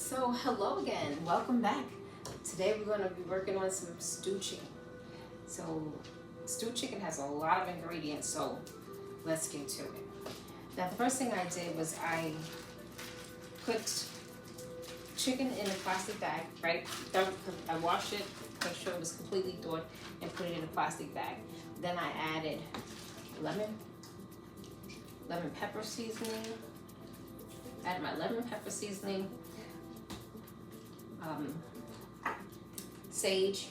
So hello again, welcome back. Today we're going to be working on some stewed chicken. So stewed chicken has a lot of ingredients, so let's get to it. Now the first thing I did was I put chicken in a plastic bag, right? I washed it, make sure it was completely thawed, and put it in a plastic bag. Then I added lemon pepper seasoning, added my lemon pepper seasoning, sage,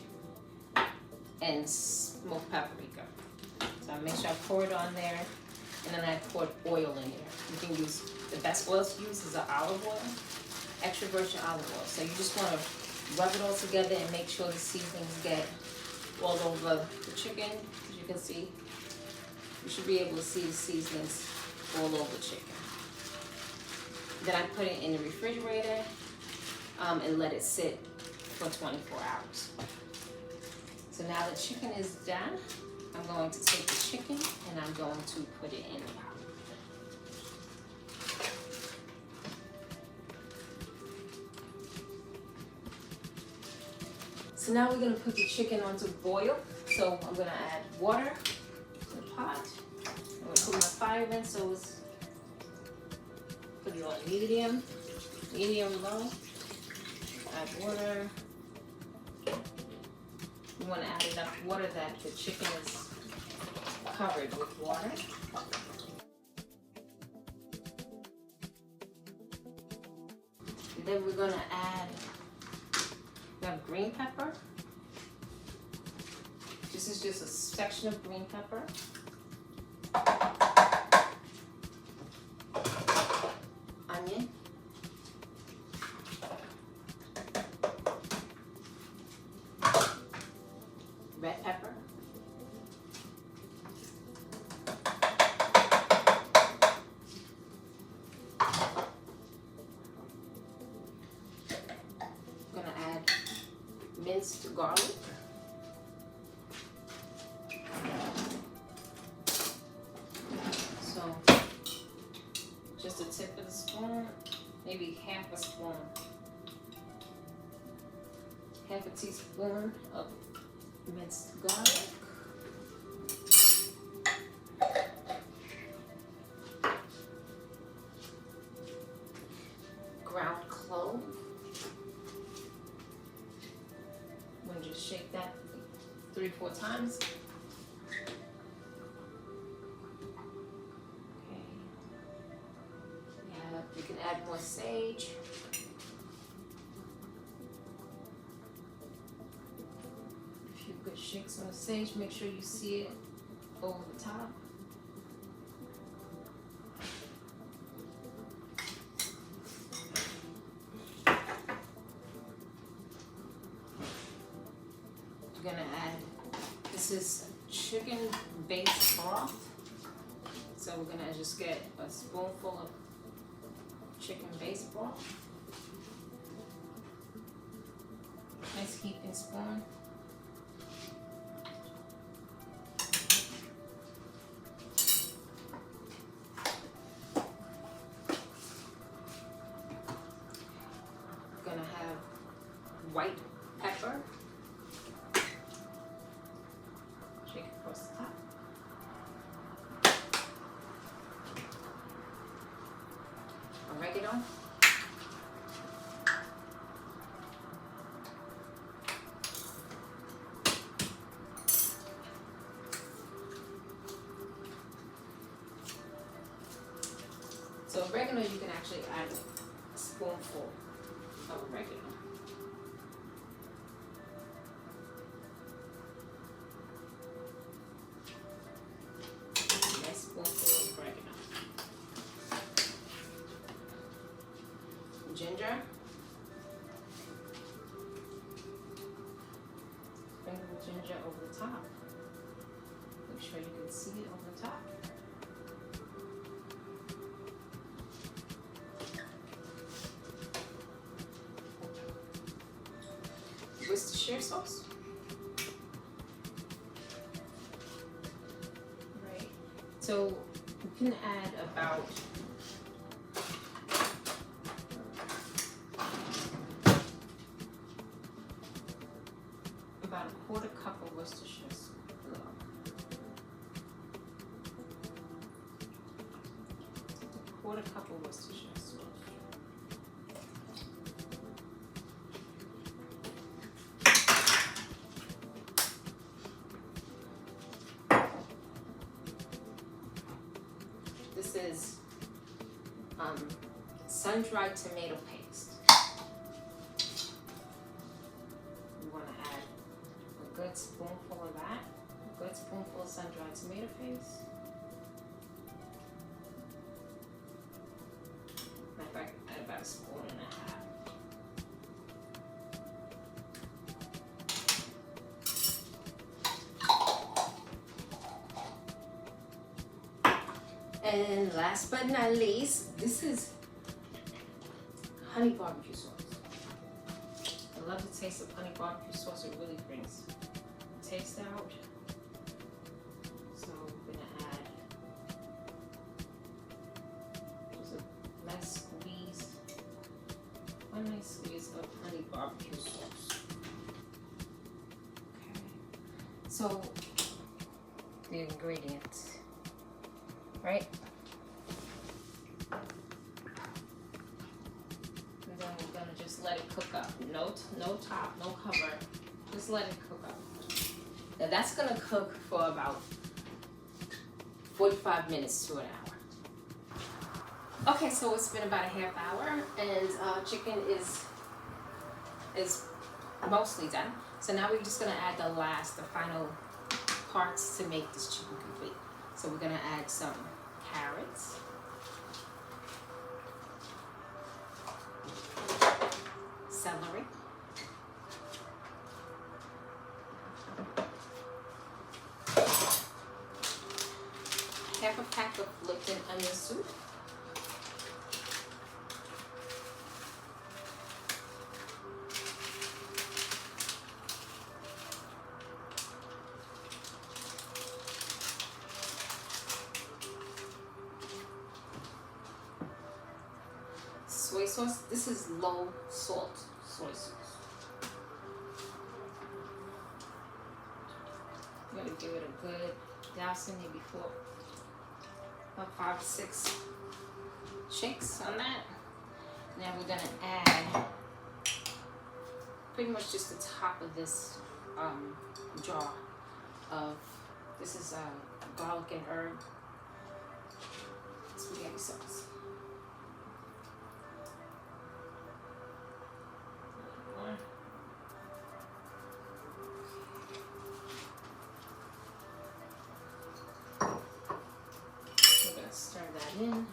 and smoked paprika. So I make sure I pour it on there, and then I poured oil in there. You can use, the best oil to use is the olive oil, extra virgin olive oil. So you just want to rub it all together and make sure the seasonings get all over the chicken. As you can see, you should be able to see the seasonings all over the chicken. Then I put it in the refrigerator and let it sit for 24 hours. So now the chicken is done. I'm going to take the chicken and I'm going to put it in. So now we're going to put the chicken onto boil. So I'm going to add water to the pot. I'm going to put my fire in, so it's put it on medium low. Add water. You want to add enough water that the chicken is covered with water. And then we're going to add, we have green pepper. This is just a section of green pepper. Onion. Red pepper. I'm gonna add minced garlic. So just a tip of the spoon, maybe half a spoon, half a teaspoon of minced garlic. Ground clove. I'm going to just shake that 3-4 times. Okay. Yeah, you can add more sage. Good shakes on the sage, make sure you see it over the top. We're gonna add, this is chicken based broth. So we're gonna just get a spoonful of chicken based broth. Nice heaping spoon. Gonna have white pepper. Shake it across the top. Oregano. So oregano, you can actually add a spoonful of oregano. Nice spoonful of oregano. Ginger. Sprinkle ginger over the top. Make sure you can see it over the top. Worcestershire sauce. Right. So you can add about a couple of Worcestershire sauce. This is sun-dried tomato paste. We want to add a good spoonful of that, a good spoonful of sun-dried tomato paste. Matter of fact, add about a spoon and a half. And last but not least, this is honey barbecue sauce. I love the taste of honey barbecue sauce. It really brings taste out. So we're gonna add just a nice squeeze, one nice squeeze of honey barbecue sauce. Okay. So the ingredients. Right? And then we're gonna just let it cook up. No top, no cover. Just let it cook up. Now that's gonna cook for about 45 minutes to an hour. Okay, so it's been about a half hour, and chicken is mostly done. So now we're just gonna add the final parts to make this chicken complete. So we're gonna add some carrots, celery, half a pack of Lipton onion soup, soy sauce. This is low salt soy sauce. I'm gonna give it a good dousing, maybe about 5 or 6 shakes on that. Now we're gonna add pretty much just the top of this jar of, this is garlic and herb spaghetti sauce. Stir that in.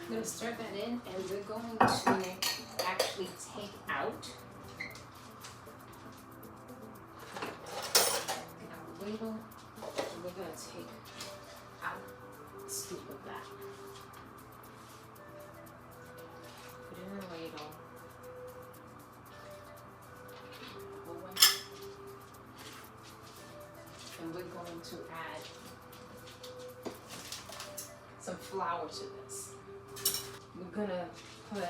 I'm going to stir that in, and we're going to actually take out our ladle, and we're going to take out a scoop of that. Put it in a ladle. And we're going to add some flour to this. We're gonna put a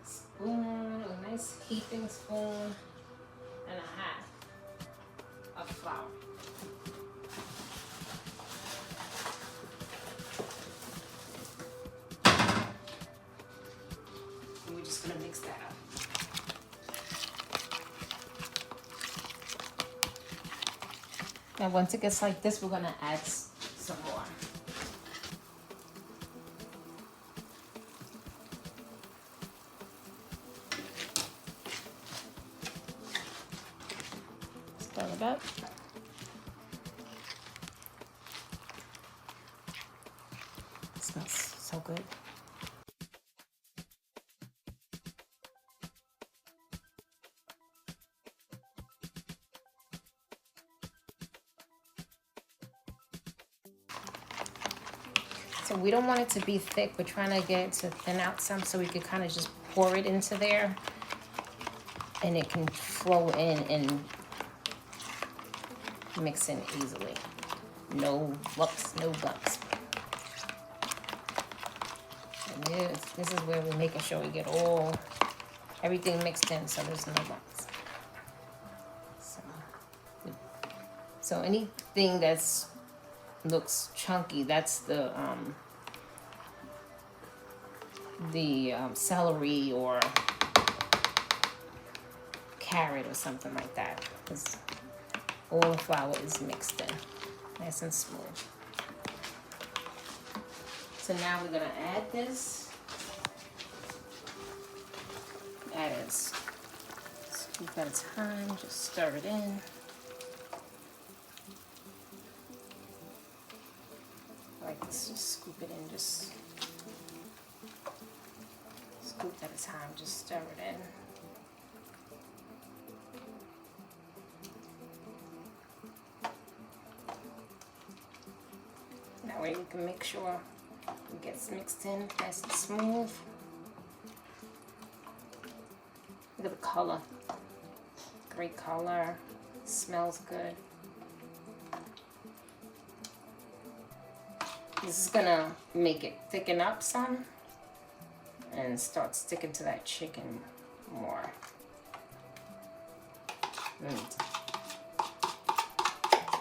spoon, a nice heaping spoon and a half of flour. And we're just gonna mix that up. Now once it gets like this, we're gonna add some more. Stir it up. It smells so good. So we don't want it to be thick. We're trying to get it to thin out some so we can kind of just pour it into there and it can flow in and mix in easily. No lumps, no bumps. And this is where we're making sure we get everything mixed in so there's no lumps. So anything that's looks chunky, that's the celery or carrot or something like that, because all the flour is mixed in, nice and smooth. So now we're gonna add this. Add it, scoop at a time, just stir it in. Like this, just scoop it in, just scoop at a time, just stir it in. That way we can make sure it gets mixed in nice and smooth. Look at the color, great color, smells good. This is gonna make it thicken up some and start sticking to that chicken more.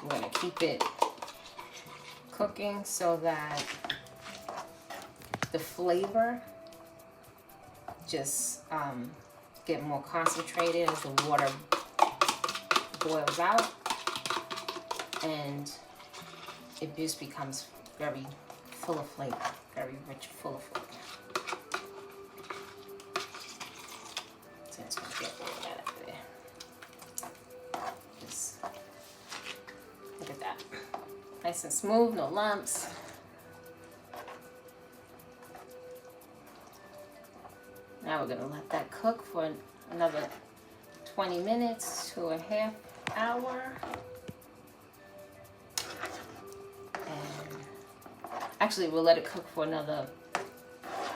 We're gonna keep it cooking so that the flavor just get more concentrated as the water boils out, and it just becomes very full of flavor, very rich, full of flavor. So it's gonna get all that up there. Just look at that, nice and smooth, no lumps. Now we're gonna let that cook for another 20 minutes to a half hour. Actually, we'll let it cook for another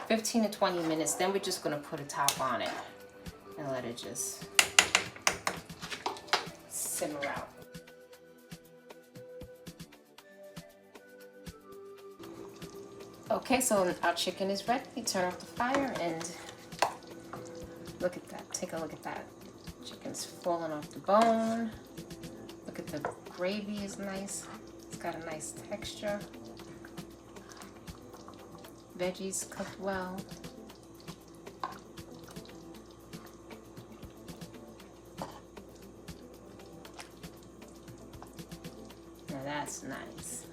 15 to 20 minutes. Then we're just gonna put a top on it and let it just simmer out. Okay, so our chicken is ready. Turn off the fire and look at that. Take a look at that. Chicken's falling off the bone. Look at the gravy is nice. It's got a nice texture. Veggies cooked well. Now that's nice.